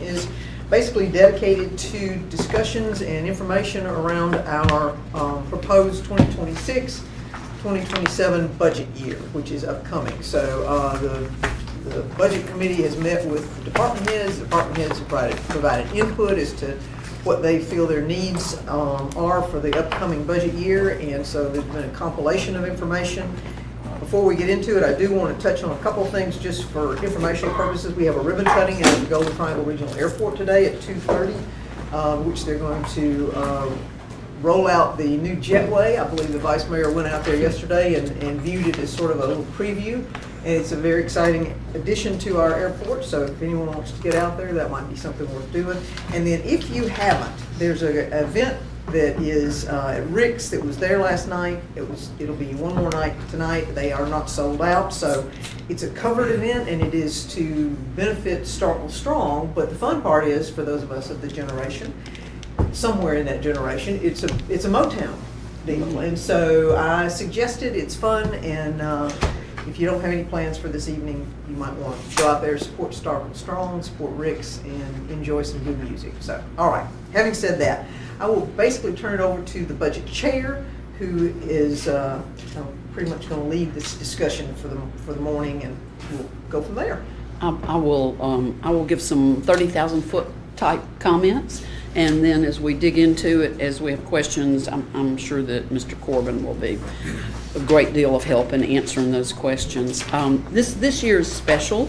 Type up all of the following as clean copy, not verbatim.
is basically dedicated to discussions and information around our proposed 2026-2027 budget year, which is upcoming. So the budget committee has met with the department heads. The department heads have provided input as to what they feel their needs are for the upcoming budget year, and so there's been a compilation of information. Before we get into it, I do want to touch on a couple of things just for informational purposes. We have a ribbon cutting at the Golden Triangle Regional Airport today at 2:30, which they're going to roll out the new jetway. I believe the Vice Mayor went out there yesterday and viewed it as sort of a little preview. And it's a very exciting addition to our airport, so if anyone wants to get out there, that might be something worth doing. And then if you haven't, there's an event that is at Rick's that was there last night. It'll be one more night tonight. They are not sold out, so it's a covered event, and it is to benefit Starkville Strong. But the fun part is, for those of us of the generation, somewhere in that generation, it's a Motown deal. And so I suggested it's fun, and if you don't have any plans for this evening, you might want to go out there, support Starkville Strong, support Rick's, and enjoy some good music. So, all right, having said that, I will basically turn it over to the budget chair, who is pretty much going to lead this discussion for the morning, and we'll go from there. I will give some 30,000-foot type comments, and then as we dig into it, as we have questions, I'm sure that Mr. Corbin will be a great deal of help in answering those questions. This year is special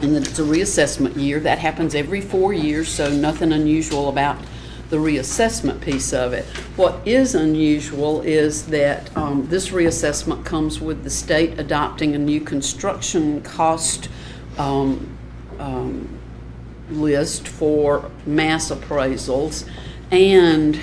in that it's a reassessment year. That happens every 4 years, so nothing unusual about the reassessment piece of it. What is unusual is that this reassessment comes with the state adopting a new construction cost list for mass appraisals, and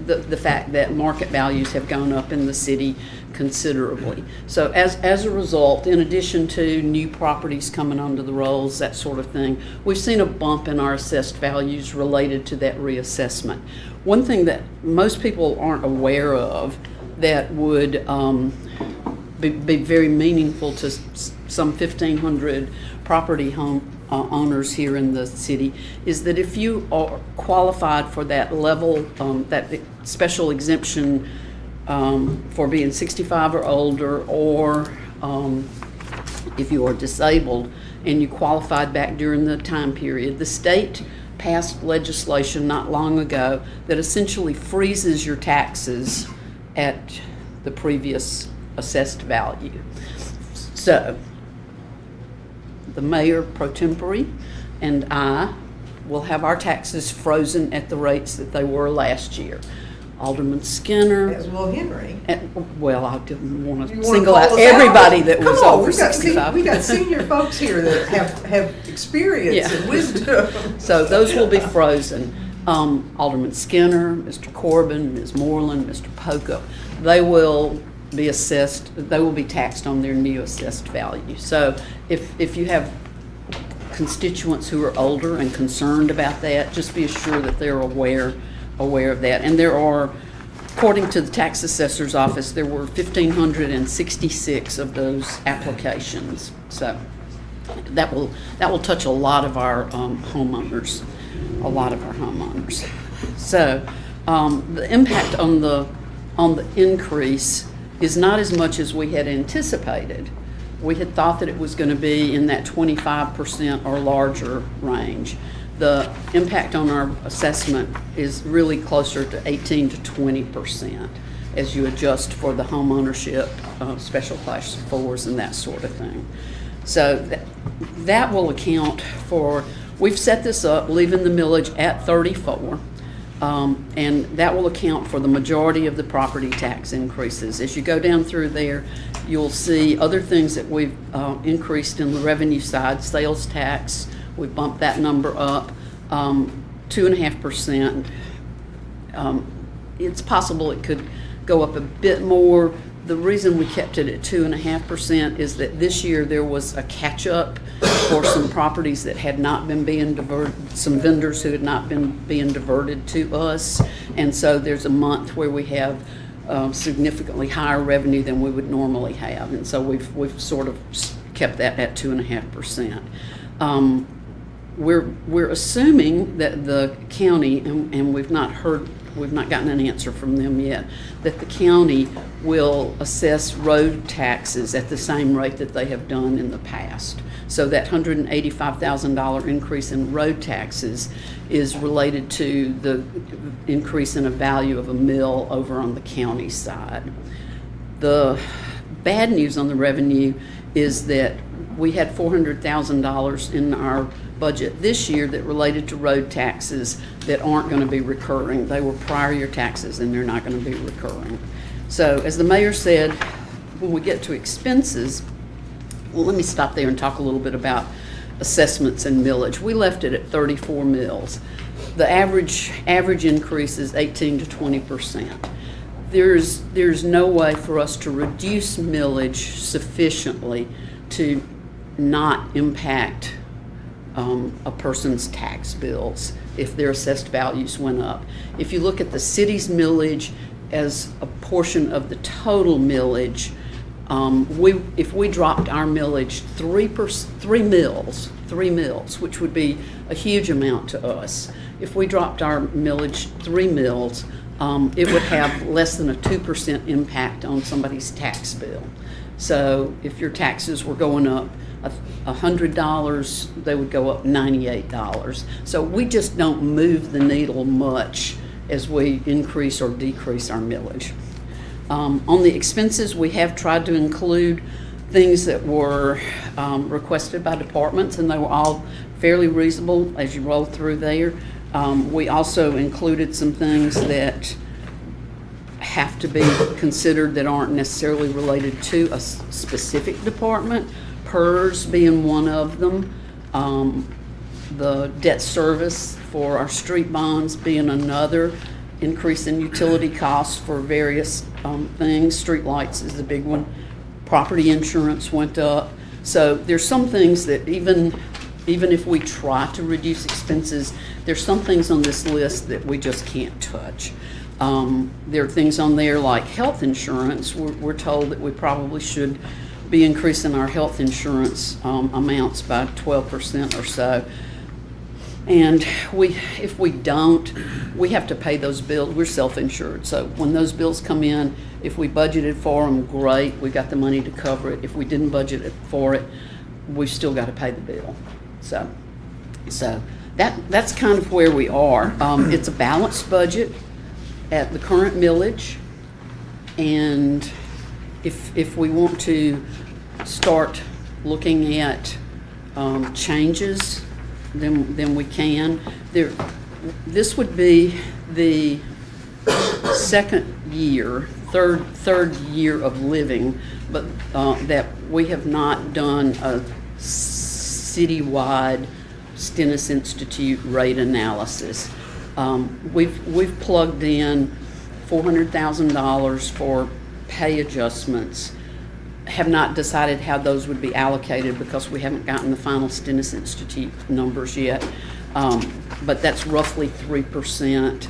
the fact that market values have gone up in the city considerably. So as a result, in addition to new properties coming onto the rolls, that sort of thing, we've seen a bump in our assessed values related to that reassessment. One thing that most people aren't aware of that would be very meaningful to some 1,500 property home owners here in the city is that if you are qualified for that level, that special exemption for being 65 or older, or if you are disabled and you qualified back during the time period, the state passed legislation not long ago that essentially freezes your taxes at the previous assessed value. So the mayor pro tempore and I will have our taxes frozen at the rates that they were last year. Alderman Skinner. As will Henry. Well, I didn't want to single out everybody that was over 65. We got senior folks here that have experience and wisdom. So those will be frozen. Alderman Skinner, Mr. Corbin, Ms. Moreland, Mr. Poca, they will be assessed, they will be taxed on their new assessed value. So if you have constituents who are older and concerned about that, just be assured that they're aware of that. And there are, according to the tax assessor's office, there were 1,566 of those applications. So that will touch a lot of our homeowners, So the impact on the increase is not as much as we had anticipated. We had thought that it was going to be in that 25% or larger range. The impact on our assessment is really closer to 18 to 20% as you adjust for the home ownership, special class 4s and that sort of thing. So that will account for, we've set this up leaving the millage at 34. And that will account for the majority of the property tax increases. As you go down through there, you'll see other things that we've increased in the revenue side. Sales tax, we bumped that number up 2.5%. It's possible it could go up a bit more. The reason we kept it at 2.5% is that this year there was a catch-up for some properties that had not been being diverted, some vendors who had not been being diverted to us, and so there's a month where we have significantly higher revenue than we would normally have, and so we've sort of kept that at 2.5%. we're assuming that the county, and we've not gotten an answer from them yet, that the county will assess road taxes at the same rate that they have done in the past. So that $185,000 increase in road taxes is related to the increase in a value of a mill over on the county side. The bad news on the revenue is that we had $400,000 in our budget this year that related to road taxes that aren't going to be recurring. They were prior year taxes and they're not going to be recurring. So as the mayor said, when we get to expenses, well, let me stop there and talk a little bit about assessments and millage. We left it at 34 mills. The average increase is 18 to 20%. There's no way for us to reduce millage sufficiently to not impact a person's tax bills if their assessed values went up. If you look at the city's millage as a portion of the total millage, if we dropped our millage 3 mills, which would be a huge amount to us, if we dropped our millage 3 mills, it would have less than a 2% impact on somebody's tax bill. So if your taxes were going up $100, they would go up $98. So we just don't move the needle much as we increase or decrease our millage. On the expenses, we have tried to include things that were requested by departments, and they were all fairly reasonable as you roll through there. We also included some things that have to be considered that aren't necessarily related to a specific department, PERS being one of them, the debt service for our street bonds being another, increase in utility costs for various things. Street lights is the big one. Property insurance went up. So there's some things that even if we try to reduce expenses, there's some things on this list that we just can't touch. There are things on there like health insurance. We're told that we probably should be increasing our health insurance amounts by 12% or so. And if we don't, we have to pay those bills. We're self-insured. So when those bills come in, if we budgeted for them, great, we got the money to cover it. If we didn't budget for it, we've still got to pay the bill. So that's kind of where we are. It's a balanced budget at the current millage, and if we want to start looking at changes, then we can. This would be the third year of living, but that we have not done a citywide Stennis Institute rate analysis. We've plugged in $400,000 for pay adjustments. Have not decided how those would be allocated because we haven't gotten the final Stennis Institute numbers yet. But that's roughly 3%,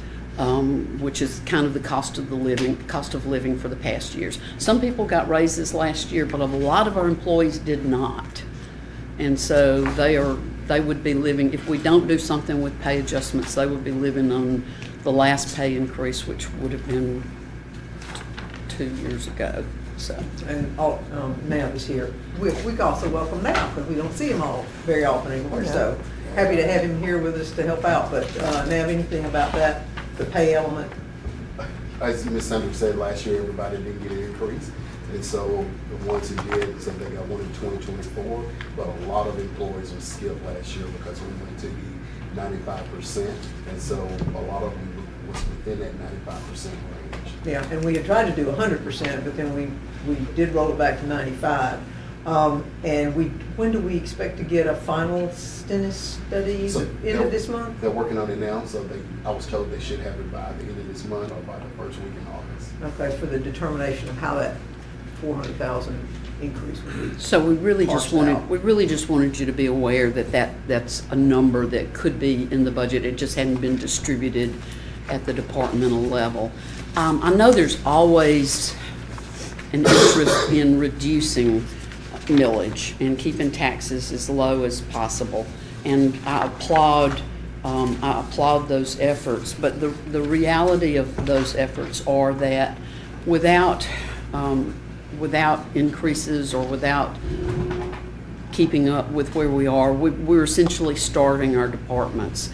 which is kind of the cost of living for the past years. Some people got raises last year, but a lot of our employees did not. And so they would be living, if we don't do something with pay adjustments, they would be living on the last pay increase, which would have been 2 years ago. So. And Nav is here. We also welcome Nav because we don't see him all very often anymore. So happy to have him here with us to help out. But Nav, anything about that, the pay element? As Ms. Sanders said, last year everybody didn't get an increase. And so the ones who did, so they got one in 2024, but a lot of employees were skipped last year because we went to the 95%. And so a lot of them was within that 95% range. Yeah, and we had tried to do 100%, but then we did roll it back to 95. And when do we expect to get a final Stennis study? So end of this month? They're working on it now, so I was told they should have it by the end of this month or by the first week in August. Okay, for the determination of how that 400,000 increase would be. So we really just parsed out. wanted you to be aware that's a number that could be in the budget. It just hadn't been distributed at the departmental level. I know there's always an interest in reducing millage and keeping taxes as low as possible. and I applaud those efforts. But the reality of those efforts are that without increases or without keeping up with where we are, we're essentially starving our departments.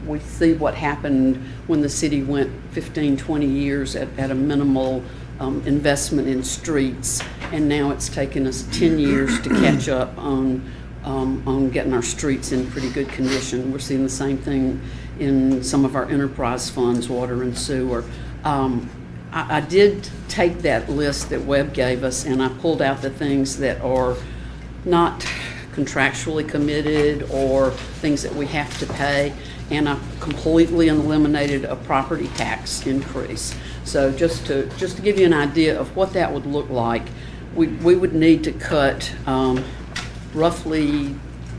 We see what happened when the city went 15, 20 years at a minimal investment in streets, and now it's taken us 10 years to catch up on getting our streets in pretty good condition. We're seeing the same thing in some of our enterprise funds, water and sewer. I did take that list that Webb gave us, and I pulled out the things that are not contractually committed or things that we have to pay, and I completely eliminated a property tax increase. So just to give you an idea of what that would look like, we would need to cut roughly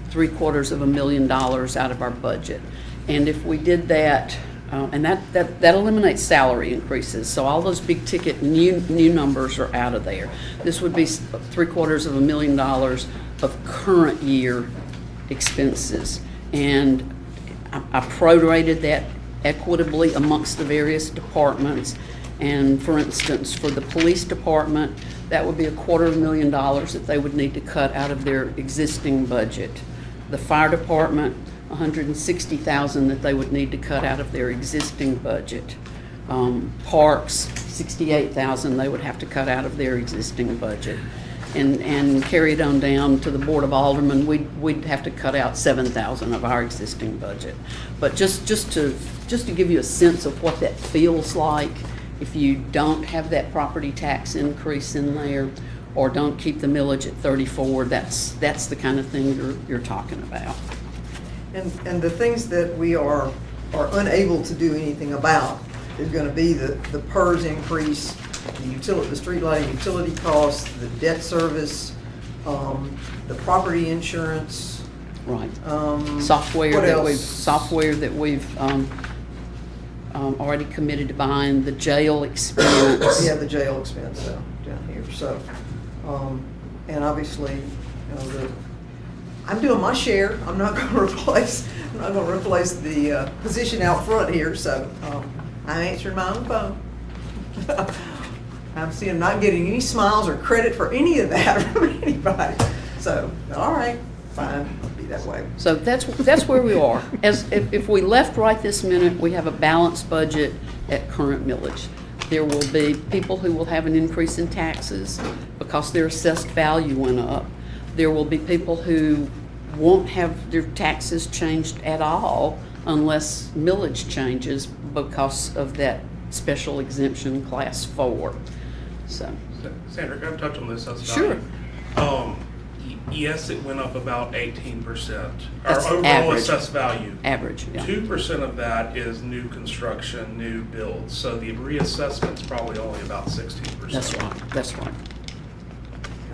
$750,000 out of our budget. And if we did that, and that eliminates salary increases, so all those big ticket new numbers are out of there. This would be $750,000 of current year expenses, and I prorated that equitably amongst the various departments. And for instance, for the police department, that would be $250,000 that they would need to cut out of their existing budget. The fire department, $160,000 that they would need to cut out of their existing budget. Parks, $68,000 they would have to cut out of their existing budget. And carry it on down to the Board of Aldermen, we'd have to cut out $7,000 of our existing budget. But just to give you a sense of what that feels like, if you don't have that property tax increase in there, or don't keep the millage at 34, that's the kind of thing you're talking about. And the things that we are unable to do anything about is going to be the PERS increase, the street lighting utility costs, the debt service, the property insurance. Right. Software that we've already committed to buying, the jail expense. Yeah, the jail expense down here. So, and obviously, I'm doing my share. I'm not going to replace the position out front here. So, I'm answering my own phone. I'm seeing not getting any smiles or credit for any of that from anybody. So, all right, fine, I'll be that way. So that's where we are. If we left right this minute, we have a balanced budget at current millage. There will be people who will have an increase in taxes because their assessed value went up. There will be people who won't have their taxes changed at all unless millage changes because of that special exemption class 4. So, Sandra, can I touch on this? Sure. Yes, it went up about 18%. That's Our overall average. assessed value. Average, yeah. 2% of that is new construction, new builds. So the reassessment's probably only about 16%. That's right.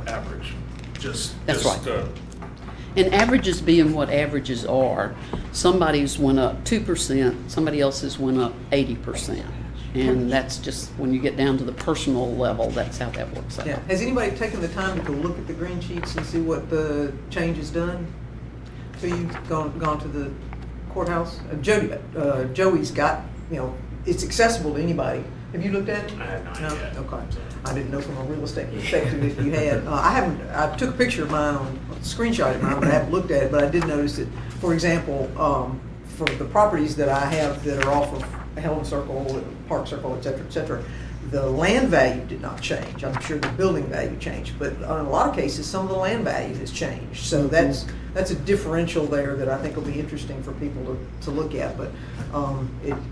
Average. That's right. And averages being what averages are, somebody's went up 2%, somebody else's went up 80%. And that's just, when you get down to the personal level, that's how that works out. Yeah. Has anybody taken the time to look at the green sheets and see what the change has done? So you've gone to the courthouse? Joey's got, it's accessible to anybody. Have you looked at it? I have not No? yet. Okay. I didn't know from a real estate perspective if you had. I took a picture of mine screenshot of mine, but I haven't looked at it. But I did notice that, for example, for the properties that I have that are off of Helen Circle, Park Circle, et cetera, the land value did not change. I'm sure the building value changed, but in a lot of cases, some of the land value has changed. So that's a differential there that I think will be interesting for people to look at. But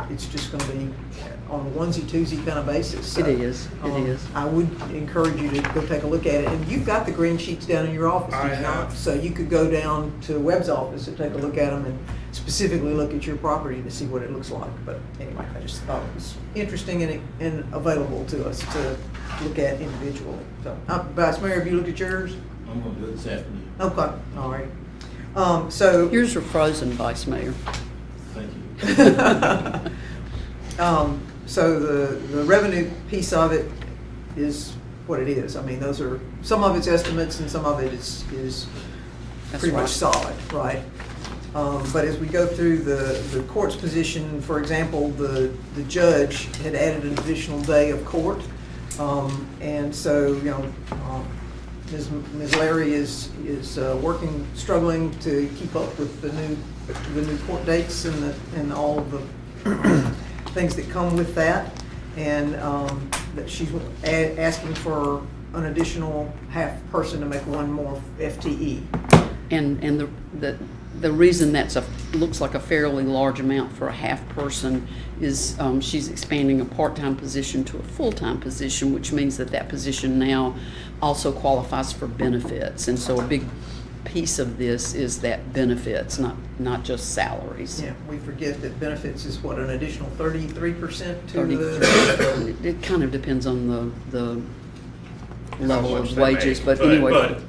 it's just going to be on a onesie-twosie kind of basis. So, It is. I would encourage you to go take a look at it. And you've got the green sheets down in your office, do you I not? have. So you could go down to Webb's office and take a look at them and specifically look at your property to see what it looks like. But anyway, I just thought it was interesting and available to us to look at individually. So, Vice Mayor, have you looked at yours? I'm gonna do it this afternoon. Okay, all right. So. Yours are frozen, Vice Mayor. Thank you. So the revenue piece of it is what it is. I mean, some of it's estimates and some of it is That's pretty right. much solid, right? But as we go through the court's position, for example, the judge had added an additional day of court. And so, Ms. Larry is working, struggling to keep up with the new court dates and all of the things that come with that. And that she's asking for an additional half person to make one more FTE. And the reason that's looks like a fairly large amount for a half person is she's expanding a part-time position to a full-time position, which means that position now also qualifies for benefits. And so a big piece of this is that benefits, not just salaries. Yeah, we forget that benefits is what, an additional 33% to 33. It kind of depends on the level much of they wages, make, but anyway. But,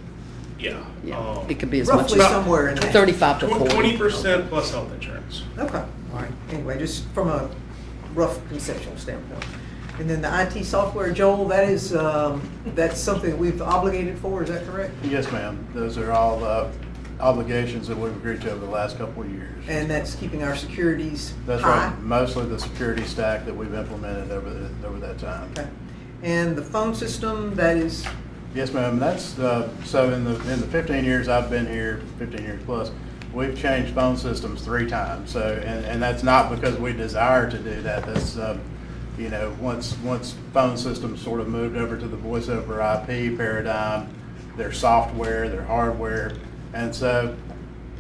yeah. Yeah, it could be as much roughly as somewhere in that. 35 to 40. 20% plus health insurance. Okay, all right. Anyway, just from a rough conceptual standpoint. And then the IT software, Joel, that is, that's something we've obligated for, is that correct? Yes, ma'am. Those are all obligations that we've agreed to over the last couple of years. And that's keeping our securities That's high? right. Mostly the security stack that we've implemented over that time. Okay. And the phone system, that is, Yes, ma'am. That's so in the 15 years I've been here, 15 years plus, we've changed phone systems 3 times. So and that's not because we desire to do that. That's once phone systems sort of moved over to the voice over IP paradigm, their software, their hardware, and so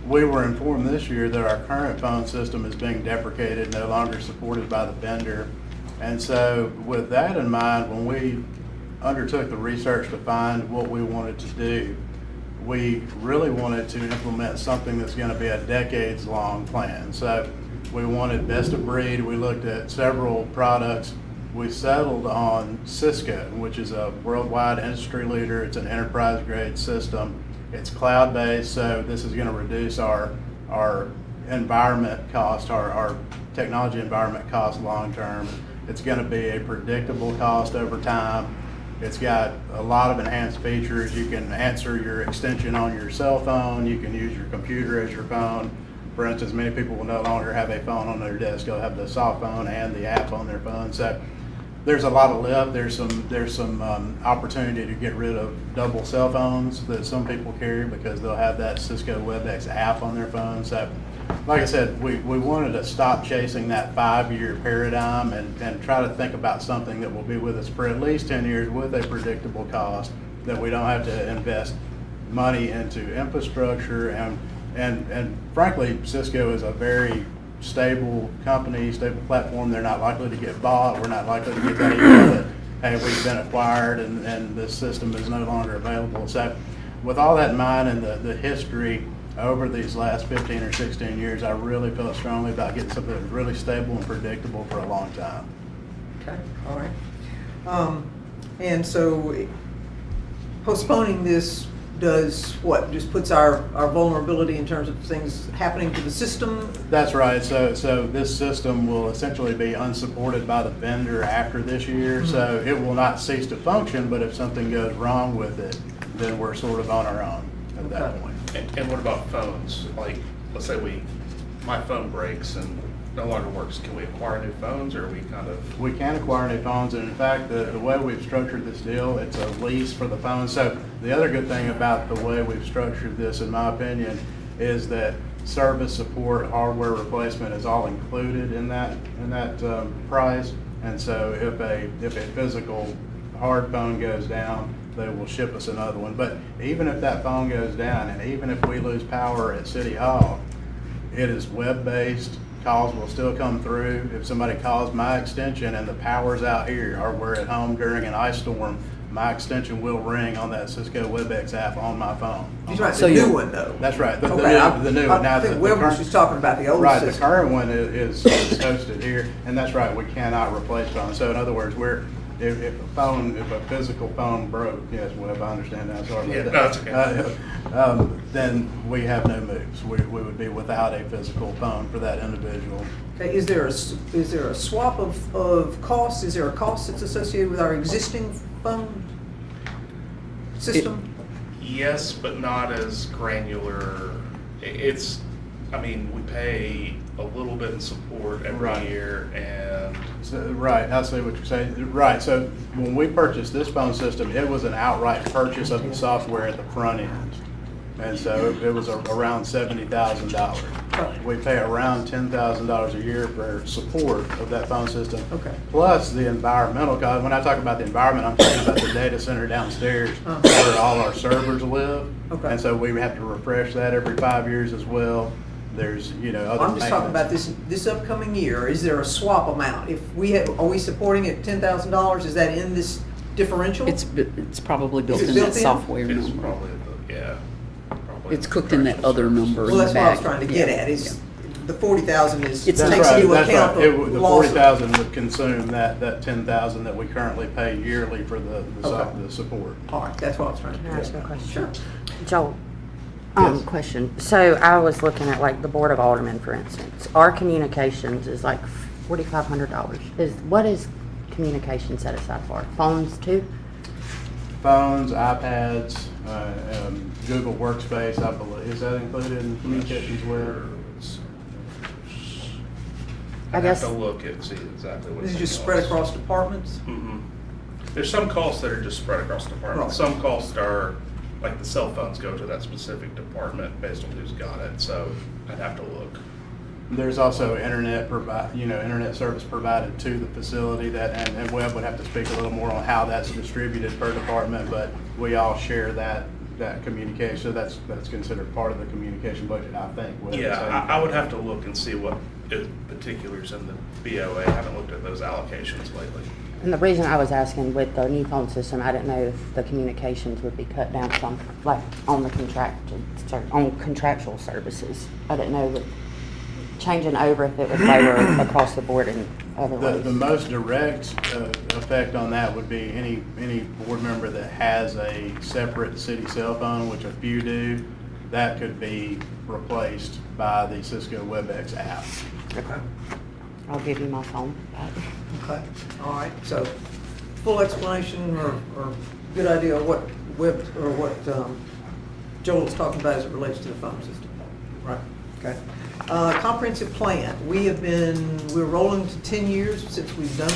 we were informed this year that our current phone system is being deprecated, no longer supported by the vendor. And so with that in mind, when we undertook the research to find what we wanted to do, we really wanted to implement something that's going to be a decades-long plan. So we wanted best of breed. We looked at several products. We settled on Cisco, which is a worldwide industry leader. It's an enterprise-grade system. It's cloud-based, so this is going to reduce our environment cost, our technology environment cost long-term. It's going to be a predictable cost over time. It's got a lot of enhanced features. You can answer your extension on your cell phone. You can use your computer as your phone. For instance, many people will no longer have a phone on their desk. They'll have the soft phone and the app on their phone. So there's a lot of lift. There's some opportunity to get rid of double cell phones that some people carry because they'll have that Cisco WebEx app on their phone. So like I said, we wanted to stop chasing that 5-year paradigm and try to think about something that will be with us for at least 10 years with a predictable cost, that we don't have to invest money into infrastructure. And frankly, Cisco is a very stable company, stable platform. They're not likely to get bought. We're not likely to get that email that, hey, we've been acquired and this system is no longer available. So with all that in mind and the history over these last 15 or 16 years, I really felt strongly about getting something that was really stable and predictable for a long time. okay, all right. And so postponing this does what? Just puts our vulnerability in terms of things happening to the system? That's right. So this system will essentially be unsupported by the vendor after this year. Mm-hmm. So it will not cease to function, but if something goes wrong with it, then we're sort of on our own at that Okay. point. And what about phones? Like, let's say my phone breaks and no longer works. Can we acquire new phones, or are we kind of? We can acquire new phones, and in fact, the way we've structured this deal, it's a lease for the phone. So the other good thing about the way we've structured this, in my opinion, is that service support, hardware replacement is all included in that price. And so if a physical hard phone goes down, they will ship us another one. But even if that phone goes down, and even if we lose power at City Hall, it is web-based. Calls will still come through. If somebody calls my extension and the power's out here, or we're at home during an ice storm, my extension will ring on that Cisco WebEx app on my phone. You're right, So the you- new one though. That's right, the Okay, new one. Now, I think the Wilbur current- was talking about the old Right, the system. current one is hosted here, and that's right, we cannot replace phones. So in other words, if a physical phone broke, yes, Webb, I understand that, sorry Yeah, about no, it's that. okay. Then we have no moves. We would be without a physical phone for that individual. Okay, is there a swap of costs? Is there a cost that's associated with our existing phone system? Yes, but not as granular. It's I mean, we pay a little bit in support every Right. year, and So, right, I see what you're saying. Right, so when we purchased this phone system, it was an outright purchase of the software at the front end. And so it was around $70,000. We pay around $10,000 a year for support of that phone system. Okay. Plus the environmental cost. When I talk about the environment, I'm talking about the data center downstairs where all our servers live. Okay. And so we have to refresh that every 5 years as well. There's, other I'm just talking about maintenance. this upcoming year. Is there a swap amount? If are we supporting it $10,000? Is that in this differential? It's probably built Is it in built that in? software it's number. probably, probably. It's cooked in that other number. Well, that's in the what I was back. trying to get Yeah. at, is the 40,000 is, It's takes That's into That's account right. the The loss of- 40,000 would consume that 10,000 that we currently pay yearly for the Okay. support. All right, that's what I was trying to Can I ask you a get at. question? Sure. Joel, Yes. question. So I was looking at like the Board of Aldermen, for instance. Our communications is like $4,500. What is communication set aside for? Phones too? Phones, iPads, Google Workspace, I believe. Is that included in communications where? I I'd have guess- to look and see exactly what. This is just it spread costs. across departments? Mhm. There's some costs that are just spread across departments. Right. Some costs are, like the cell phones go to that specific department based on who's got it, so I'd have to look. There's also internet service provided to the facility and Webb would have to speak a little more on how that's distributed per department, but we all share that communication. So that's considered part of the communication budget, I think. Webb, is Yeah, that- I would have to look and see what particulars in the BOA. I haven't looked at those allocations lately. And the reason I was asking with the new phone system, I didn't know if the communications would be cut down some, like on the contractual services. I didn't know with changing over if it was lower across the board in other ways. The most direct effect on that would be any board member that has a separate city cell phone, which a few do, that could be replaced by the Cisco WebEx app. Okay. I'll give you my phone back. Okay, all right, so full explanation or good idea of what Joel's talking about as it relates to the phone system. Right, okay. Comprehensive plan, we're rolling to 10 years since we've done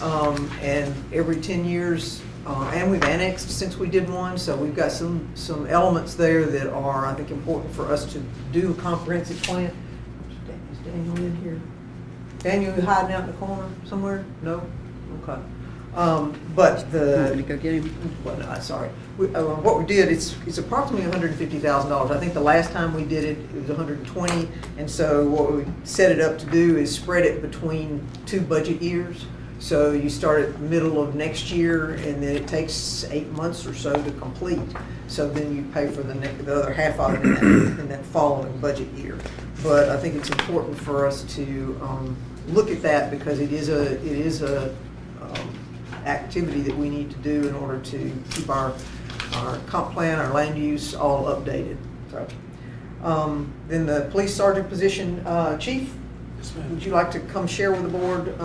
one. And every 10 years, and we've annexed since we did one, so we've got some elements there that are, I think, important for us to do a comprehensive plan. Is Daniel in here? Daniel, you hiding out in the corner somewhere? No? Okay. But the. Want me to go get him? Well, no, sorry. What we did, it's approximately $150,000. I think the last time we did it, it was 120. And so what we set it up to do is spread it between 2 budget years. So you start at the middle of next year, and then it takes 8 months or so to complete. So then you pay for the other half of it in that following budget year. But I think it's important for us to look at that because it is a activity that we need to do in order to keep our comp plan, our land use all updated. So, then the police sergeant position, Chief, would you like to come share with the board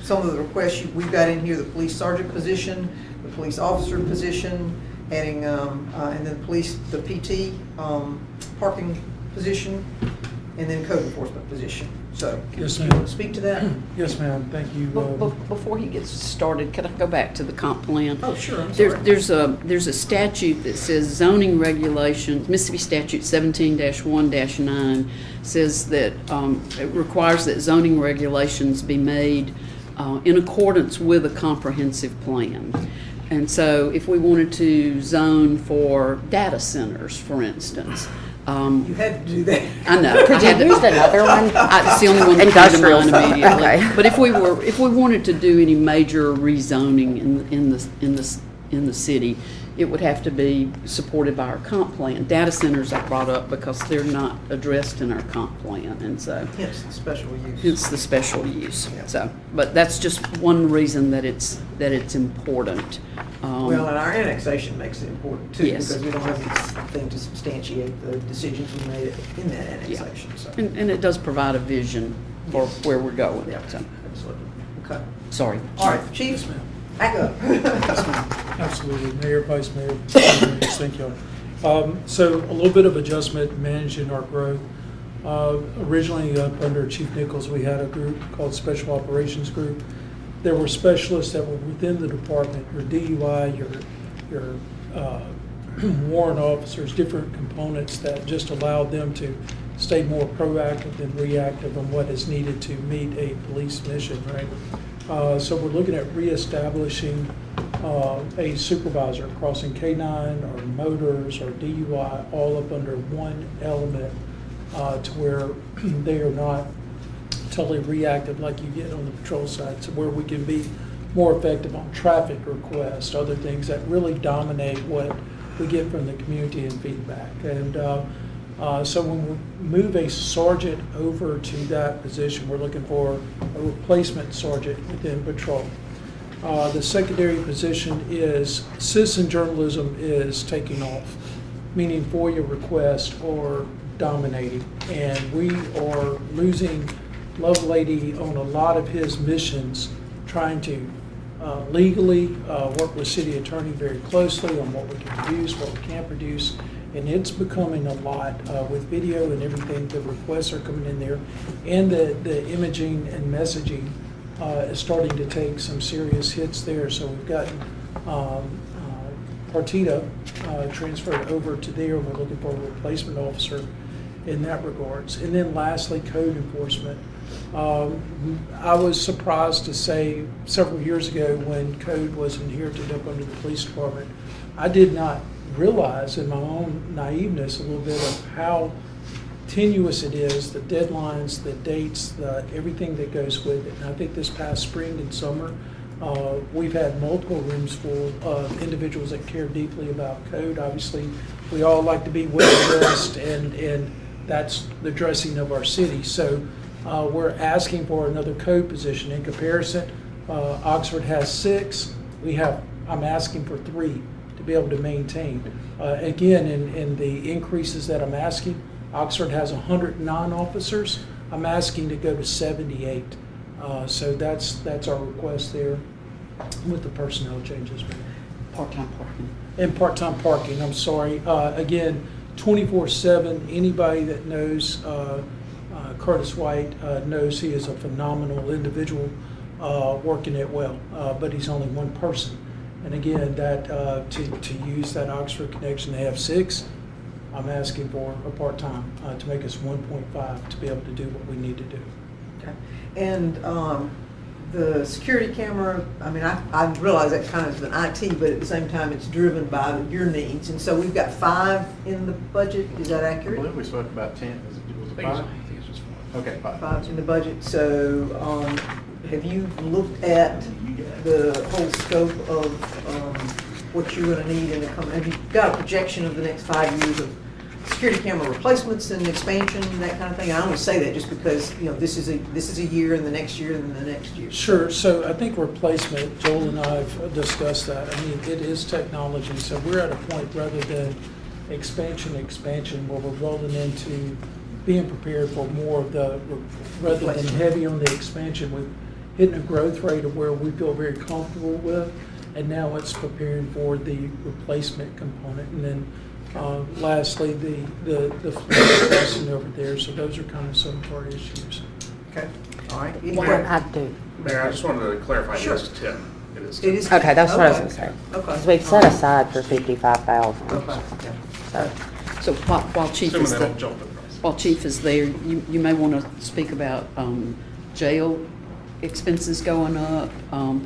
some of the requests we've got in here? The police sergeant position, the police officer position, adding, and then the PT parking position, and then code enforcement position. So, Yes, you ma'am. want to speak to that? Yes, ma'am, thank you. Before he gets started, could I go back to the comp plan? Oh, sure, I'm sorry. There's a statute that says zoning regulations, Mississippi Statute 17-1-9 says that it requires that zoning regulations be made in accordance with a comprehensive plan. And so if we wanted to zone for data centers, for instance, You had to do that. I know. Could you use another one? It's the only one that comes to Industrial mind stuff, immediately. okay. But if we wanted to do any major rezoning in the city, it would have to be supported by our comp plan. Data centers I brought up because they're not addressed in our comp plan, and so Hence the special use. it's the special use. Yeah. So, but that's just one reason that it's important. Well, and our annexation makes it important too, Yes. because we don't have anything to substantiate the decisions we made in that annexation, so. And it does provide a vision for where we're going. Yeah, So, absolutely. Okay. sorry. All right, Chief, back up. Absolutely, Mayor, Vice Mayor, thank you. So a little bit of adjustment managing our growth. Originally, up under Chief Nichols, we had a group called Special Operations Group. There were specialists that were within the department, your DUI, your warrant officers, different components that just allowed them to stay more proactive than reactive on what is needed to meet a police mission, right? So we're looking at reestablishing a supervisor crossing K-9 or motors or DUI all up under one element to where they are not totally reactive like you get on the patrol side, so where we can be more effective on traffic requests, other things that really dominate what we get from the community and feedback. And so when we move a sergeant over to that position, we're looking for a replacement sergeant within patrol. The secondary position is citizen journalism is taking off, meaning FOIA requests are dominating, and we are losing Lovelady on a lot of his missions, trying to legally work with city attorney very closely on what we can produce, what we can't produce, and it's becoming a lot with video and everything. The requests are coming in there, and the imaging and messaging is starting to take some serious hits there. So we've gotten Partita transferred over to there, and we're looking for a replacement officer in that regards. And then lastly, code enforcement. I was surprised to say several years ago when code was inherited up under the police department, I did not realize in my own naiveness a little bit of how tenuous it is, the deadlines, the dates, everything that goes with it. And I think this past spring and summer, we've had multiple rooms full of individuals that care deeply about code. Obviously, we all like to be well dressed, and that's the dressing of our city. So we're asking for another code position. In comparison, Oxford has 6. I'm asking for 3 to be able to maintain. Again, in the increases that I'm asking, Oxford has 109 officers. I'm asking to go to 78. So that's our request there with the personnel changes. Part-time parking. And part-time parking, I'm sorry. Again, 24/7, anybody that knows Curtis White knows he is a phenomenal individual working it well, but he's only one person. And again, that to use that Oxford connection, they have 6. I'm asking for a part-time to make us 1.5 to be able to do what we need to do. Okay. And the security camera, I mean, I realize that kind of is an IT, but at the same time, it's driven by your needs. And so we've got 5 in the budget. Is that I accurate? believe we spoke about 10, was it 5? I think it's just 4. Okay, 5. 5 in the budget. So have you looked at the whole scope of what you're going to need in the coming? Have you got a projection of the next 5 years of security camera replacements and expansion, that kind of thing? I only say that just because, you know, this is a year, and the next year, and the next year. Sure. So I think replacement, Joel and I have discussed that. I mean, it is technology. So we're at a point rather than expansion, where we're rolling into being prepared for more of the, rather than heavy on the expansion, we're hitting a growth rate of where we feel very comfortable with. And now it's preparing for the replacement component. And then lastly, the fleet crossing over there. So those are kind of some of our issues. Okay. All right. Any Well, questions? I do. Mayor, I just wanted to clarify, Sure. it is 10. It is It 10. is. Okay, that's what I was Okay. gonna say. Okay. Because we've set aside for 55,000. Okay. So, So while Chief Assuming is they the, don't jump the price. while Chief is there, you may want to speak about jail expenses going up,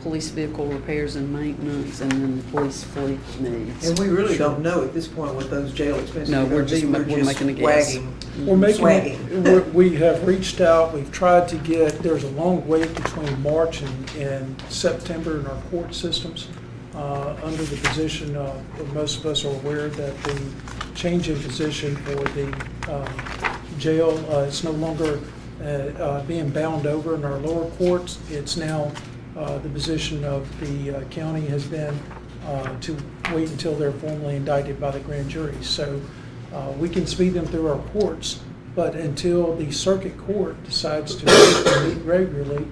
police vehicle repairs and maintenance, and then police fleet needs. And we really don't know at this point what those jail expenses No, are we're going to be. just- we're making a guess. wagging. We're making, Swagging. we have reached out, we've tried to get, there's a long wait between March and September in our court systems. Under the position of, most of us are aware that the change in position for the jail, it's no longer being bound over in our lower courts. It's now, the position of the county has been to wait until they're formally indicted by the grand jury. So we can speed them through our courts, but until the circuit court decides to meet regularly,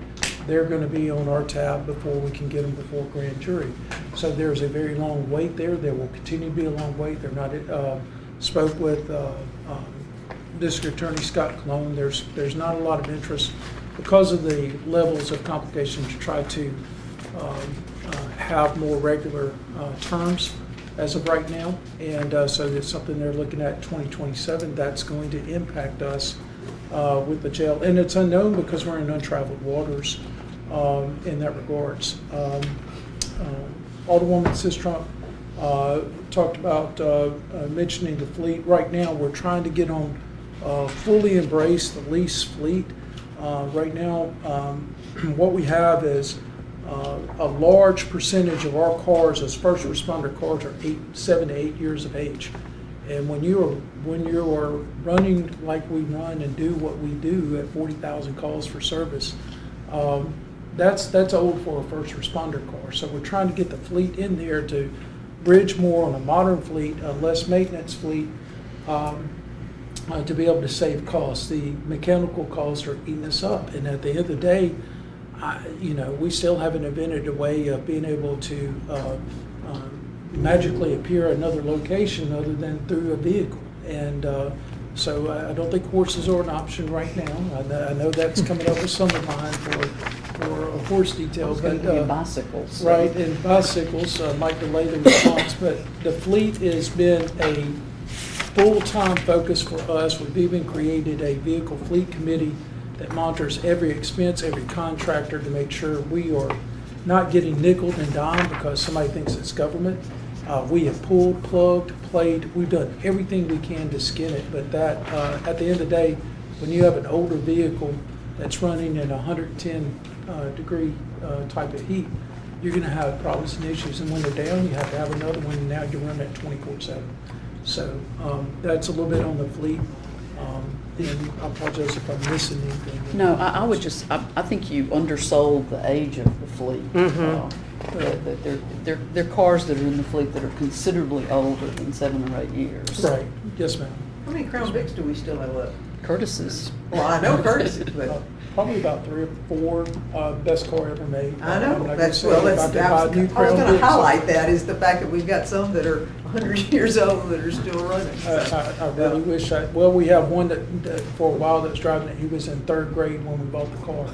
they're going to be on our tab before we can get them before grand jury. So there's a very long wait there. There will continue to be a long wait. They're not, spoke with District Attorney Scott Cologne, there's not a lot of interest because of the levels of complication to try to have more regular terms as of right now. And so it's something they're looking at 2027. That's going to impact us with the jail. And it's unknown because we're in untraveled waters in that regards. Alderwoman Sistrunk talked about mentioning the fleet. Right now, we're trying to get on fully embrace the lease fleet. Right now, what we have is a large percentage of our cars as first responder cars are 7 to 8 years of age. And when you are running like we run and do what we do at 40,000 calls for service, that's old for a first responder car. So we're trying to get the fleet in there to bridge more on a modern fleet, a less maintenance fleet, to be able to save costs. The mechanical costs are eating us up, and at the end of the day, we still haven't invented a way of being able to magically appear at another location other than through a vehicle. And so I don't think horses are an option right now. I know that's coming up with some of mine for a horse detail. It's going to be bicycles. So. Right, and bicycles might delay the response, but the fleet has been a full-time focus for us. We've even created a vehicle fleet committee that monitors every expense, every contractor to make sure we are not getting nickeled and dimed because somebody thinks it's government. We have pulled, plugged, played. We've done everything we can to skin it, but that at the end of the day, when you have an older vehicle that's running in 110 degree type of heat, you're going to have problems and issues. And when they're down, you have to have another one, and now you're running at 24/7. So that's a little bit on the fleet. And I apologize if I'm missing anything. No, I would just, I think you undersold the age of the fleet. They're cars that are in the fleet that are considerably older than 7 or 8 years. Right, yes, ma'am. How many Crown Vics do we still have left? Curtis's. Well, I know Curtis, but Probably about 3 or 4, best car ever made. I know, I'm not that's, gonna say well, if I that's, could I buy was new going Crown to Vics. highlight that is the fact that we've got some that are 100 years old that are still running. I really wish well, we have one that for a while that's driving it. He was in 3rd grade when we bought the car.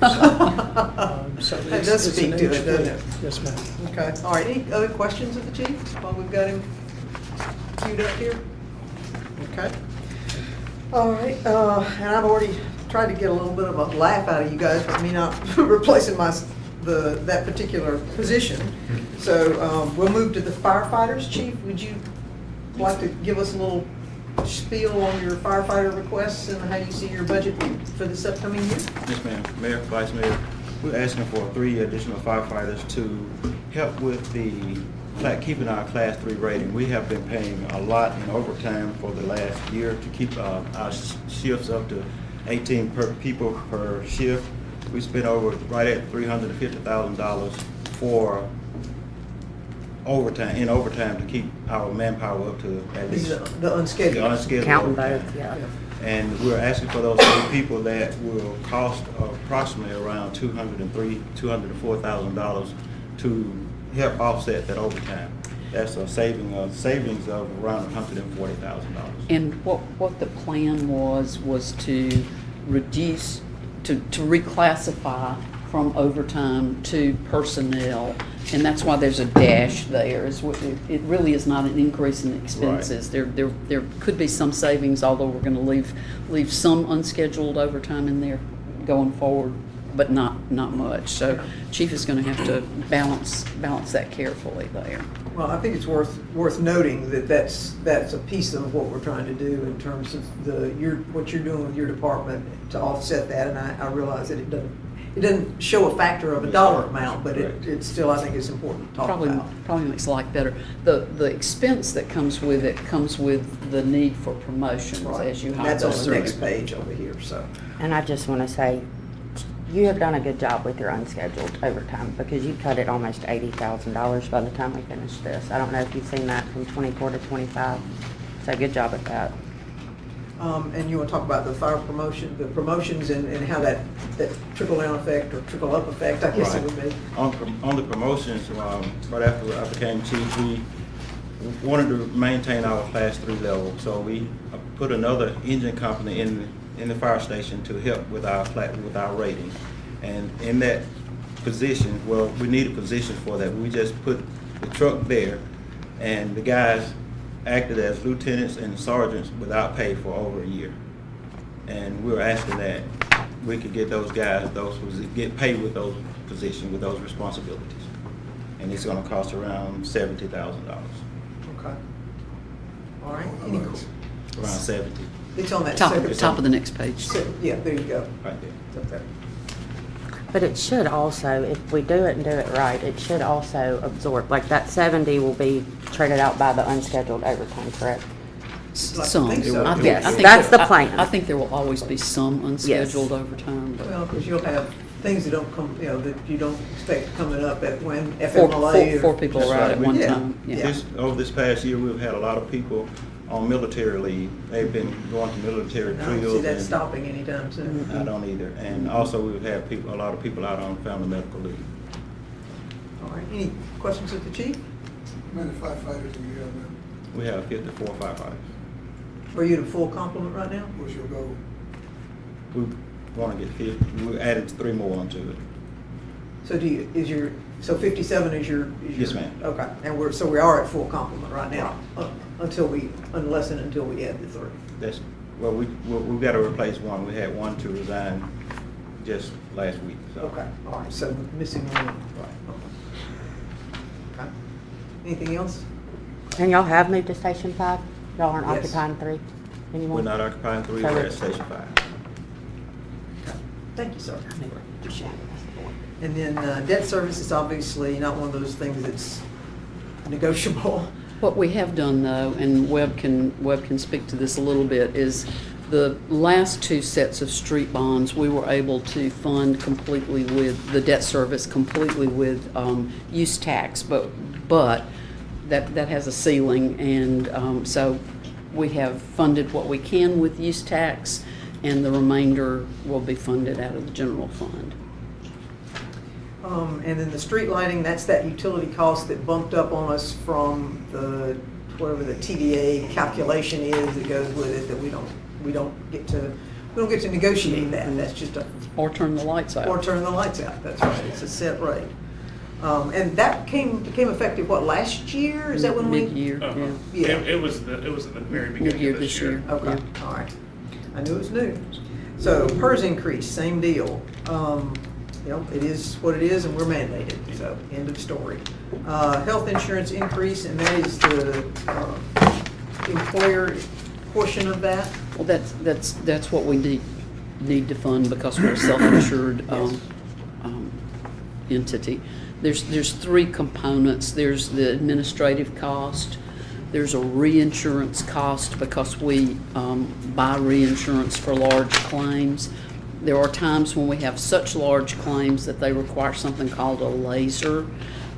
So That it's- does it's speak an to it, age doesn't fleet. it? Yes, ma'am. Okay, all right, any other questions of the chief while we've got him queued up here? Okay. All right, and I've already tried to get a little bit of a laugh out of you guys for me not replacing that particular position. So we'll move to the firefighters. Chief, would you like to give us a little spiel on your firefighter requests and how you see your budget for this upcoming year? Yes, ma'am. Mayor, Vice Mayor, we're asking for 3 additional firefighters to help with keeping our Class 3 rating. We have been paying a lot in overtime for the last year to keep our shifts up to 18 people per shift. We spent right at $350,000 for overtime to keep our manpower up to at least The unscheduled. the unscheduled Counting overtime. both, yeah. And we're asking for those 3 people that will cost approximately around $203,000 to $204,000 to help offset that overtime. That's a savings of around $140,000. And what the plan was to reduce, to reclassify from overtime to personnel. And that's why there's a dash there. It really is not an increase in expenses. There could be some savings, although we're going to leave some unscheduled overtime in there going forward, but not much. So Chief is going to have to balance that carefully there. Well, I think it's worth noting that that's a piece of what we're trying to do in terms of what you're doing with your department to offset that. And I realize that it doesn't show a factor of a dollar amount, but it's still, I think it's important to talk about. Probably makes life better. The expense that comes with it comes with the need for promotions, Right. as you highlighted. That's on the next page over here, so. And I just want to say, you have done a good job with your unscheduled overtime because you cut it almost $80,000 by the time we finish this. I don't know if you've seen that from 24 to 25. So good job at that. And you want to talk about the fire promotion, the promotions and how that trickle-down effect or trickle-up effect, I guess it would be. On the promotions, right after I became chief, wanted to maintain our class 3 level, so we put another engine company in the fire station to help with our rating. And in that position, well, we needed positions for that. We just put the truck there, and the guys acted as lieutenants and sergeants without pay for over a year. And we were asking that we could get those guys, get paid with those positions, with those responsibilities. And it's gonna cost around $70,000, Okay. All right, any, around 70, it's on that Top, second. top of the next page. Yeah, there you go. right there. It's up there. But it should also, if we do it and do it right, it should also absorb, like that 70 will be traded out by the unscheduled overtime, correct? Some. I think so. I think- Yes, I think that's there- the plan. I think there will always be some unscheduled overtime, but Well, because you'll have things that don't come, you know, that you don't expect coming up at when four FMLA. or- four people That's are out right. at one Yeah. time. Yeah. Over this past year, we've had a lot of people on military leave. They've been going to military I don't see drills. that and stopping anytime soon. I don't either. And also, we've had a lot of people out on family medical leave. All right, any questions of the chief? How many firefighters do you have now? We have 54 firefighters. Are you at a full complement right now? What's your goal? We want to get 50, we added 3 more onto it. So so 57 is your? Yes, ma'am. Okay, and we are at full complement right now, unless and until we add the 3. We've got to replace one. We had one to resign just last week. So. Okay, all right, so missing one. Right. Okay. Anything else? And y'all have moved to Station 5? Y'all aren't Yes. occupying 3 anymore? We're not occupying 3, So we're at it's- Station 5. Okay. Thank you, sir. Appreciate it. And then debt service is obviously not one of those things that's negotiable. What we have done though, and Webb can speak to this a little bit, is the last 2 sets of street bonds, we were able to fund completely with the debt service, completely with use tax, but that has a ceiling, and so we have funded what we can with use tax, and the remainder will be funded out of the general fund. And then the street lighting, that's that utility cost that bumped up on us from whatever the TDA calculation is that goes with it, that we don't get to negotiate that. That's just Or turn the lights out. or turn the lights out. That's right. It's a set rate. And that became effective, what, last year? Is that when we? Mid-year, Uh-huh. yeah. Yeah. It was at the very beginning Mid-year of this year. Okay, all right. I knew it was new. So PERS increase, same deal. You know, it is what it is, and we're mandated, so end of story. Health insurance increase, and that is the employer portion of that. Well, that's what we need to fund because we're a self-insured entity. There's 3 components. There's the administrative cost. There's a reinsurance cost because we buy reinsurance for large claims. There are times when we have such large claims that they require something called a laser.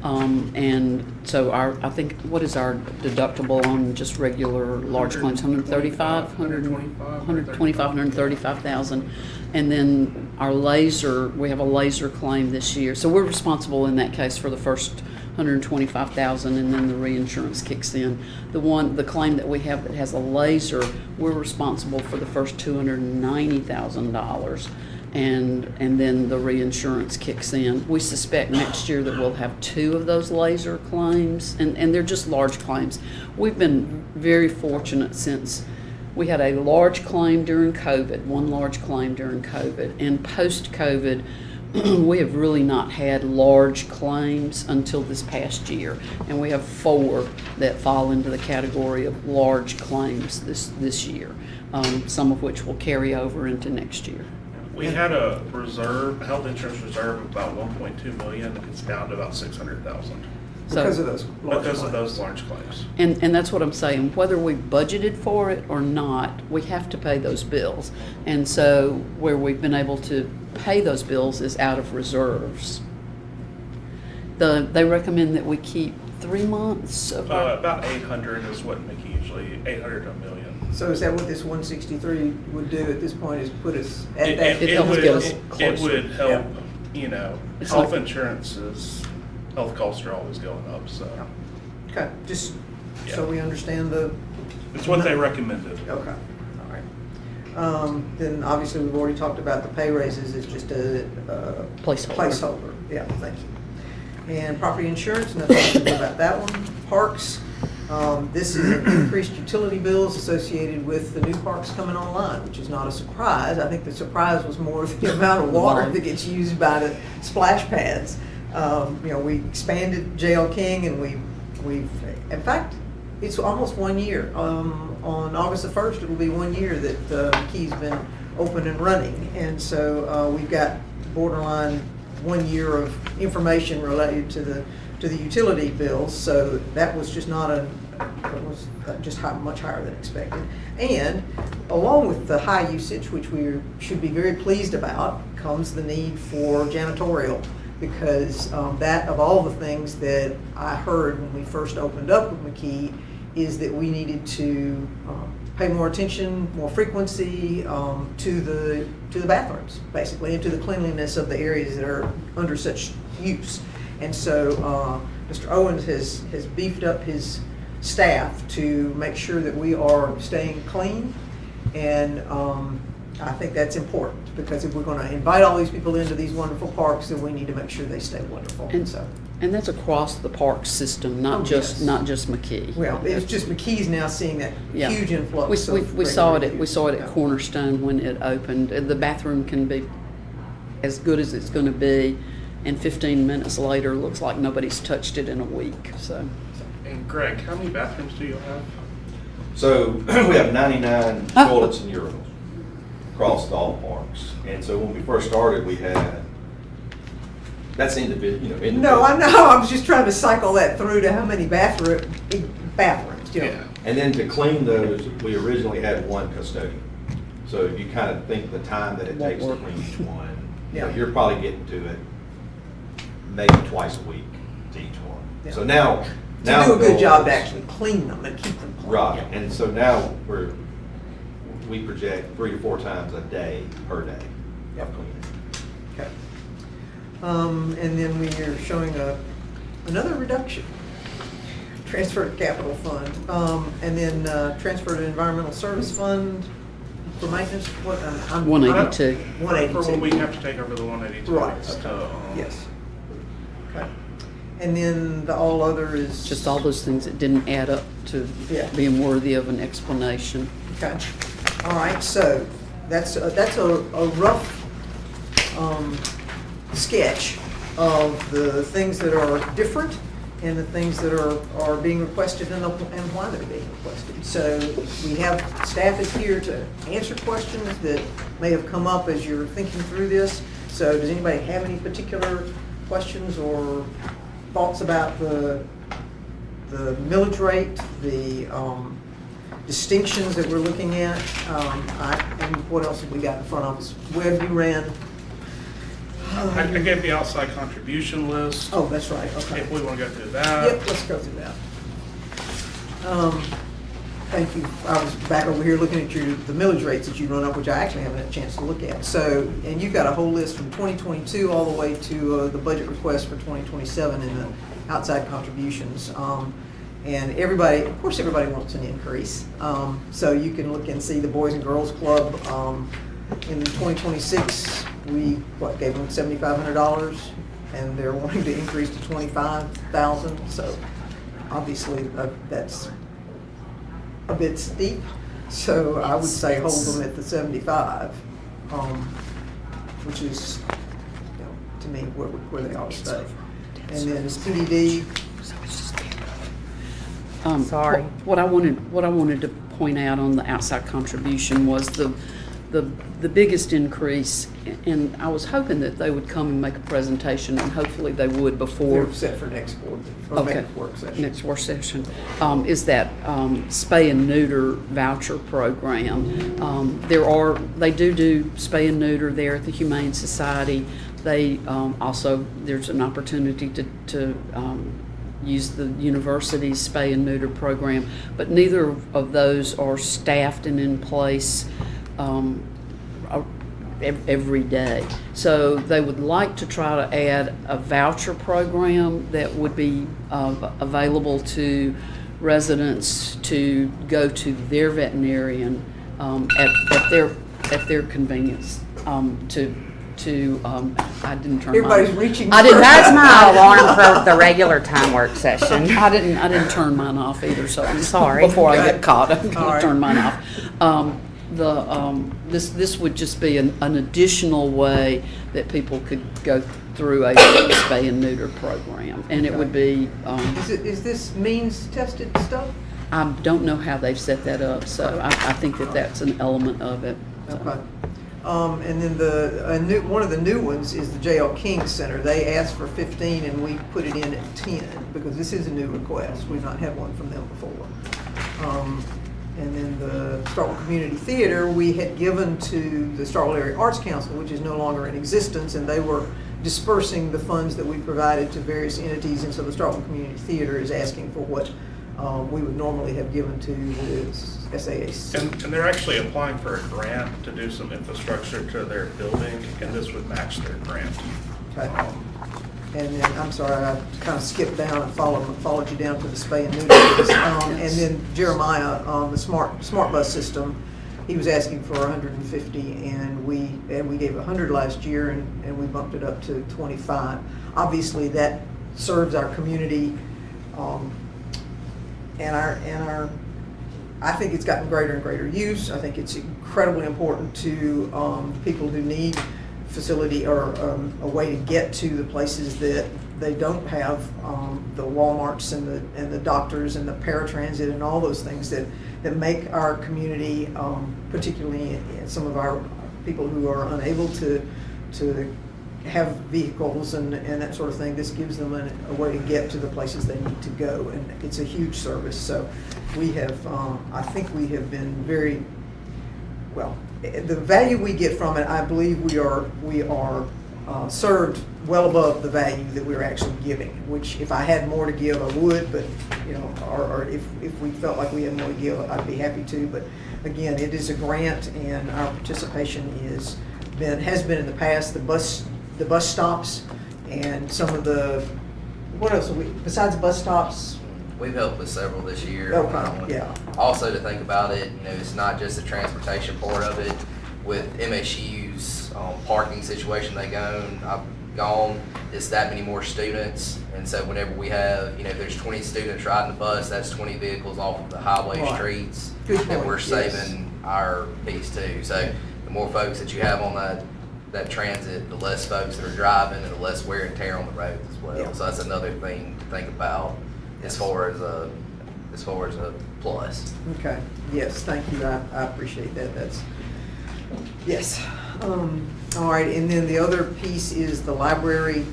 And so I think, what is our deductible on just regular large claims? 135, 135,000. And then our laser, we have a laser claim this year. So we're responsible in that case for the first 125,000, and then the reinsurance kicks in. The claim that we have that has a laser, we're responsible for the first $290,000. And then the reinsurance kicks in. We suspect next year that we'll have 2 of those laser claims, and they're just large claims. We've been very fortunate since we had a large claim during COVID, one large claim during COVID, and post-COVID, we have really not had large claims until this past year, and we have 4 that fall into the category of large claims this year, some of which will carry over into next year. We had a health insurance reserve of about 1.2 million. It's down to about 600,000 Because of those large because of claims. those large claims. And that's what I'm saying, whether we budgeted for it or not, we have to pay those bills. And so where we've been able to pay those bills is out of reserves. They recommend that we keep 3 months of our, About 800 is what Mickey usually, 800 to $1 million. So is that what this 163 would do at this point, is put us at that? It helps get us It closer. would help, Yeah. It's health like- insurance health costs are always going up, so. Okay, just So Yeah. we understand the. It's what they recommended. Okay, all right. Then obviously, we've already talked about the pay raises, it's just a Placeholder. placeholder, yeah, thank you. And property insurance, nothing to do about that one. Parks, this is increased utility bills associated with the new parks coming online, which is not a surprise. I think the surprise was more the amount of water that gets used by the splash pads. You know, we expanded JL King, and we've, in fact, it's almost 1 year. On August the 1st, it will be 1 year that McKee's been open and running. And so we've got borderline 1 year of information related to the utility bills. So that was just not it was just much higher than expected. And along with the high usage, which we should be very pleased about, comes the need for janitorial. Because that, of all the things that I heard when we first opened up with McKee, is that we needed to pay more attention, more frequency to the bathrooms, basically, and to the cleanliness of the areas that are under such use. And so Mr. Owens has beefed up his staff to make sure that we are staying clean, and I think that's important, because if we're going to invite all these people into these wonderful parks, then we need to make sure they stay wonderful. And that's across the park system, not yes. just McKee. Well, it's just McKee's now seeing that Yeah. huge influx. We saw it at Yeah. Cornerstone when it opened. The bathroom can be as good as it's going to be, and 15 minutes later, looks like nobody's touched it in a week. So, And Greg, how many bathrooms do you have? So we have 99 toilets and urinals across all parks. And so when we first started, we had, that's individual, No, I know, I was just trying to cycle that through to how many bathrooms, Yeah. And then to clean those, we originally had one custodian. So if you kind of think the time that it Won't takes to work. clean each one, Yeah. you're probably getting to it maybe twice a week to each one. Yeah. So now. To now do a the good goal job to is- actually clean them and keep them clean. Right, and so now we project 3 to 4 times a day per day of cleaning. Okay. And then we are showing another reduction. Transfer to capital fund, and then transfer to environmental service fund for maintenance, what, I'm. 182. For 182. when we have to take over the 182. Right, it's, okay. Yes. Okay. And then the all other is. just all those things that didn't add up to Yeah. being worthy of an explanation. Okay, all right, so that's a rough sketch of the things that are different and the things that are being requested and why they're being requested. So we have, staff is here to answer questions that may have come up as you're thinking through this. So does anybody have any particular questions or thoughts about the millage rate, the distinctions that we're looking at? And what else have we got in front of us? Web, you ran. I gave the outside contribution list. Oh, that's right, okay. If we want to go through that. Yep, let's go through that. Thank you. I was back over here looking at the millage rates that you run up, which I actually haven't had a chance to look at. So, and you've got a whole list from 2022 all the way to the budget request for 2027 in the outside contributions. And everybody, of course, everybody wants an increase. So you can look and see the Boys and Girls Club. In 2026, we gave them $7,500, and they're wanting to increase to $25,000. So obviously that's a bit steep. So I would say hold them at the 75, which is, to me, where they ought to stay. And then PDD. Sorry. What I wanted to point out on the outside contribution was the biggest increase, and I was hoping that they would come and make a presentation, and hopefully they would before. They're set for next board, or Okay. next work session. Next work session, is that spay and neuter voucher program. They do spay and neuter there at the Humane Society. They also, there's an opportunity to use the university's spay and neuter program, but neither of those are staffed and in place every day. So they would like to try to add a voucher program that would be available to residents to go to their veterinarian at their convenience. I didn't turn Everybody's mine. reaching. I didn't. for- That's my alarm for the regular time work session. I didn't turn mine off either, so I'm Sorry. Before I Okay. get caught, I'm All gonna right. turn mine off. This would just be an additional way that people could go through a spay and neuter program, and it would be, Is this means tested stuff? I don't know how they've set that up, so I think that that's an element of it. So. Okay. And then one of the new ones is the J.L. King Center. They asked for 15 and we put it in at 10 because this is a new request. We've not had one from them before. And then the Starkville Community Theater, we had given to the Starkville Area Arts Council, which is no longer in existence, and they were dispersing the funds that we provided to various entities, and so the Starkville Community Theater is asking for what we would normally have given to the SAAC. And they're actually applying for a grant to do some infrastructure to their building, and this would match their grant. Okay. And then, I'm sorry, I kind of skipped down and followed you down to the spay and neuter. And then Jeremiah, the smart bus system, he was asking for 150, and we gave 100 last year, and we bumped it up to 25. Obviously, that serves our community, and our. I think it's gotten greater and greater use. I think it's incredibly important to people who need facility or a way to get to the places that they don't have the Walmarts and the doctors and the paratransit and all those things that make our community, particularly some of our people who are unable to have vehicles and that sort of thing. This gives them a way to get to the places they need to go, and it's a huge service. So we have, I think we have been very well. The value we get from it, I believe we are served well above the value that we're actually giving. Which, if I had more to give, I would. But or if we felt like we had more to give, I'd be happy to. But again, it is a grant, and our participation has been in the past. The bus stops and some of the what else? Besides bus stops. We've helped with several this year. Okay, yeah. Also, to think about it, it's not just the transportation part of it. With MSU's parking situation I've gone, it's that many more students. And so whenever we have, there's 20 students riding the bus, that's 20 vehicles off of the highway Right. streets. Good And point, we're yes. saving our piece too. So the more folks that you have on that transit, the less folks that are driving and the less wear and tear on the roads as well. Yeah. So that's another thing to think about as far as a plus. Okay, yes, thank you, I appreciate that, yes. All right, and then the other piece is the library,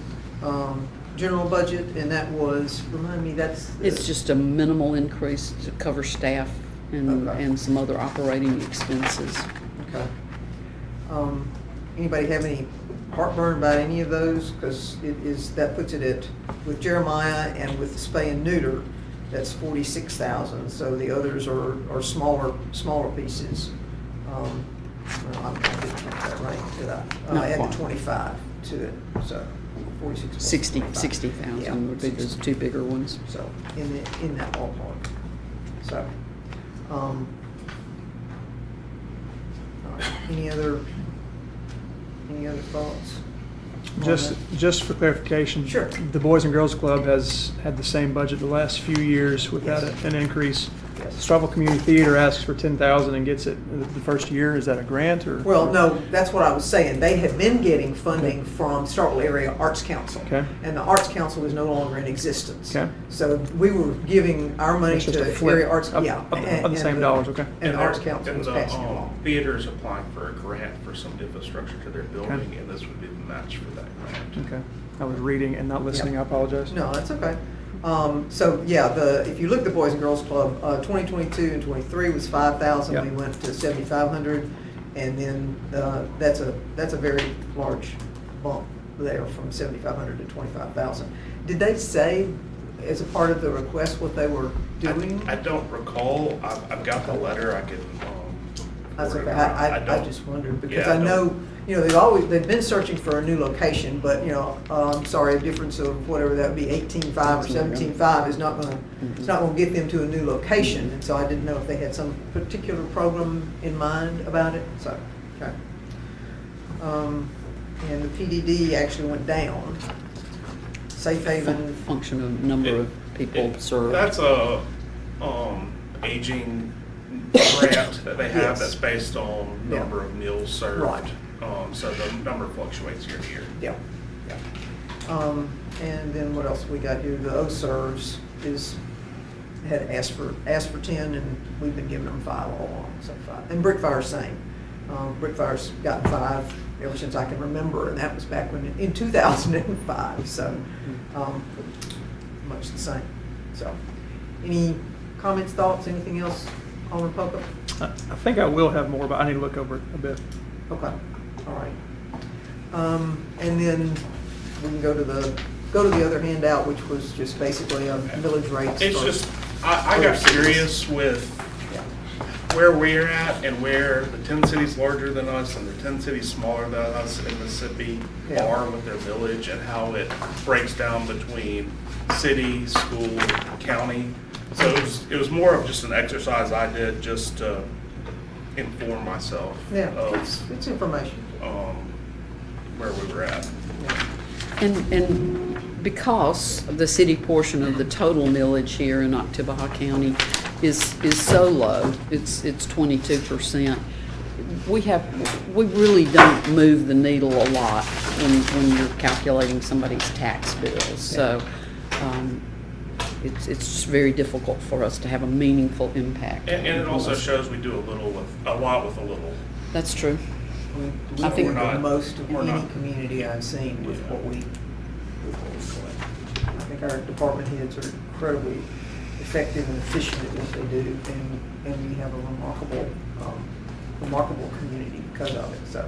general budget, and that was, remind me, It's just a minimal increase to cover staff Okay. and some other operating expenses. Okay. Anybody have any heartburn about any of those? Because that puts it at, with Jeremiah and with the spay and neuter, that's 46,000. So the others are smaller pieces. Well, I didn't count that right, did I? Not I added quite. 25 to it, so 46. plus 25. 60,000 Yeah, would be those two bigger ones. So in that ballpark. So, all right. Any other thoughts? on that? Just for clarification. Sure. The Boys and Girls Club has had the same budget the last few years without Yes. an increase. Yes. Starkville Community Theater asks for 10,000 and gets it the first year. Is that a grant or? Well, no, that's what I was saying. They have been getting funding from Starkville Area Arts Council. Okay. And the Arts Council is no longer in existence. Okay. So we were giving our money It's just a to flip Area Arts, of- yeah. of the same dollars, okay. And the Arts they're- Council and was the, passing it along. Theater's applying for a grant for some infrastructure to their building, and this would be the match for that grant. Okay. I was reading and not listening. I apologize. No, that's okay. So, yeah, if you look at the Boys and Girls Club, 2022 and 23 was 5,000. Yep. We went to 7,500. And then that's a very large bump there from 7,500 to 25,000. Did they say, as a part of the request, what they were doing? I don't recall. I've got the letter. I could. That's or okay. whatever. I don't- just wondered, because yeah, I know, you know, they've been searching for a new location, but, you know, I'm sorry, a difference of whatever that would be, 18.5 or 17.5 is not gonna, it's not gonna get them to a new location. And so I didn't know if they had some particular program in mind about it, so, okay. And the PDD actually went down. Safe Haven, Function of number of people served. That's a, aging grant that they have Yes. that's based on Yeah. number of meals served. Right. So the number fluctuates year to year. yeah, yeah. And then what else we got here? The O-Serves had asked for 10, and we've been giving them 5 all along, so 5. And Brickfire's same. Brickfire's gotten 5 ever since I can remember, and that was back when, in 2005, so, much the same. So, any comments, thoughts, anything else, Alderman Poco? I think I will have more, but I need to look over it a bit. Okay, all right. And then we can go to the other handout, which was just basically a village rates. It's for just, I got other cities. curious with Yeah. where we're at and where the 10 cities larger than us and the 10 cities smaller than us in Mississippi Yeah. are with their village, and how it breaks down between city, school, county. So it was more of just an exercise I did just to inform myself Yeah, of it's information. where we were at. Yeah. And because the city portion of the total millage here in Oktibbeha County is so low, it's 22%, we really don't move the needle a lot when you're calculating somebody's tax bills. So it's just very difficult for us to have a meaningful impact. And it also shows we do a lot with a little. That's true. We I think do we're not- the most of we're any not- community I've seen with what we collect. I think our department heads are incredibly effective and efficient at what they do, and we have a remarkable community because of it, so.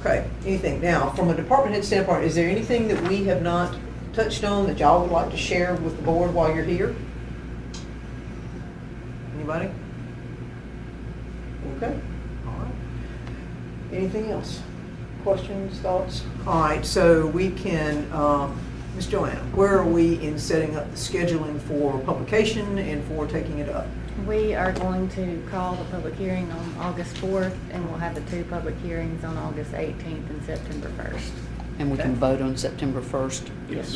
Okay, anything, now, from a department head standpoint, is there anything that we have not touched on that y'all would like to share with the board while you're here? Anybody? Okay, all right. Anything else? Questions, thoughts? All right, so we can, Ms. Joanna, where are we in setting up the scheduling for publication and for taking it up? We are going to call the public hearing on August 4th, and we'll have the 2 public hearings on August 18th and September 1st. And we can vote on September 1st. Yes,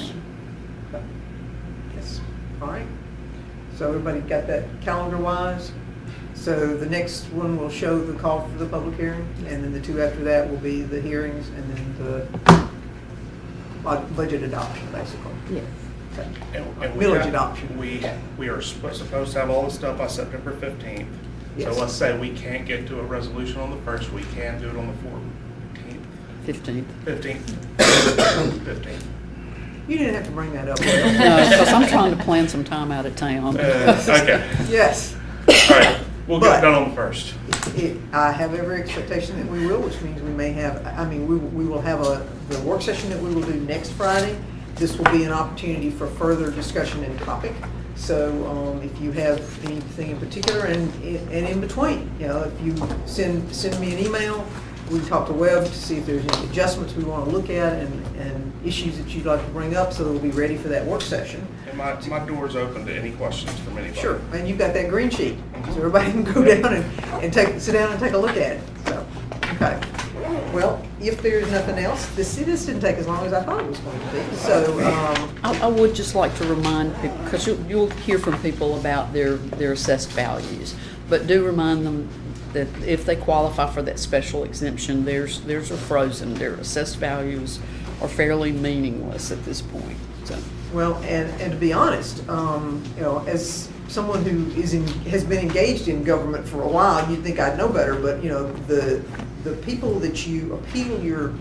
ma'am. Yes, all right. So everybody got that calendar-wise? So the next one will show the call for the public hearing, and then the 2 after that will be the hearings, and then the budget adoption, basically. Yes. Okay. And we Millage have- adoption. We are supposed to have all this stuff by September 15th. Yes. So let's say we can't get to a resolution on the 1st, we can do it on the 14th, 15th. 15th, 15th. You didn't have to bring that up. No, because I'm trying to plan some time out of town. Okay, Yes. all right, we'll get But- it done on the 1st. I have every expectation that we will, which means we may have, we will have the work session that we will do next Friday. This will be an opportunity for further discussion and topic. So if you have anything in particular, and in between, you know, if you send me an email, we can talk to Webb to see if there's any adjustments we want to look at and issues that you'd like to bring up, so that we'll be ready for that work session. And my door's open to any questions from anybody. Sure, and you've got that green sheet, so everybody can go down and sit down and take a look at it. So, okay. Well, if there's nothing else, this didn't take as long as I thought it was going to be. So, I would just like to remind people, because you'll hear from people about their assessed values, but do remind them that if they qualify for that special exemption, theirs are frozen. Their assessed values are fairly meaningless at this point. So. well, and to be honest, you know, as someone who has been engaged in government for a while, you'd think I'd know better, but you know, the people that you appeal your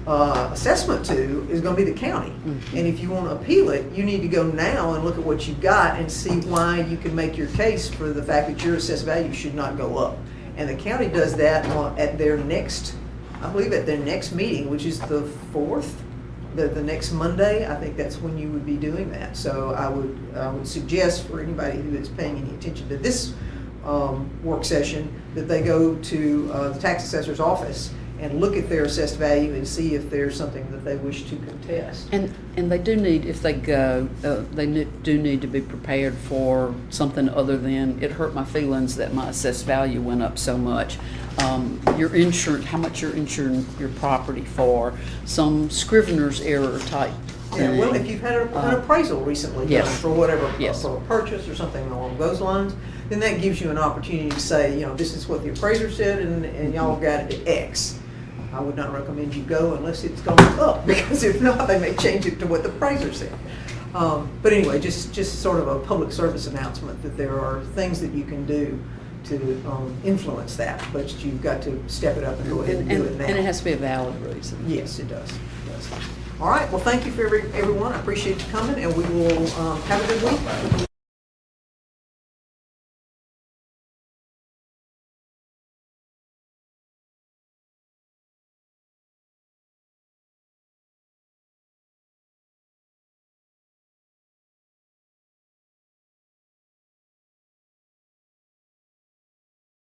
assessment to is going to be the county. Mm-hmm. And if you want to appeal it, you need to go now and look at what you've got and see why you can make your case for the fact that your assessed value should not go up. And the county does that at their next, I believe at their next meeting, which is the 4th, the next Monday. I think that's when you would be doing that. So I would suggest for anybody who is paying any attention to this work session, that they go to the tax assessor's office and look at their assessed value and see if there's something that they wish to contest. And they do need, if they go, do need to be prepared for something other than, it hurt my feelings that my assessed value went up so much. Your insurance, how much you're insuring your property for, some Scrivener's error type Yeah, well, thing. if you've had an appraisal recently done yes. for whatever, Yes. for a purchase or something along those lines, then that gives you an opportunity to say, you know, this is what the appraiser said and y'all got it at X. I would not recommend you go unless it's gone up, because if not, they may change it to what the appraiser said. But anyway, just sort of a public service announcement that there are things that you can do to influence that, but you've got to step it up and go ahead and do it now. And it has to be a valid reason. Yes, it does. It does. All right, well, thank you for everyone. I appreciate you coming, and we will have a good week.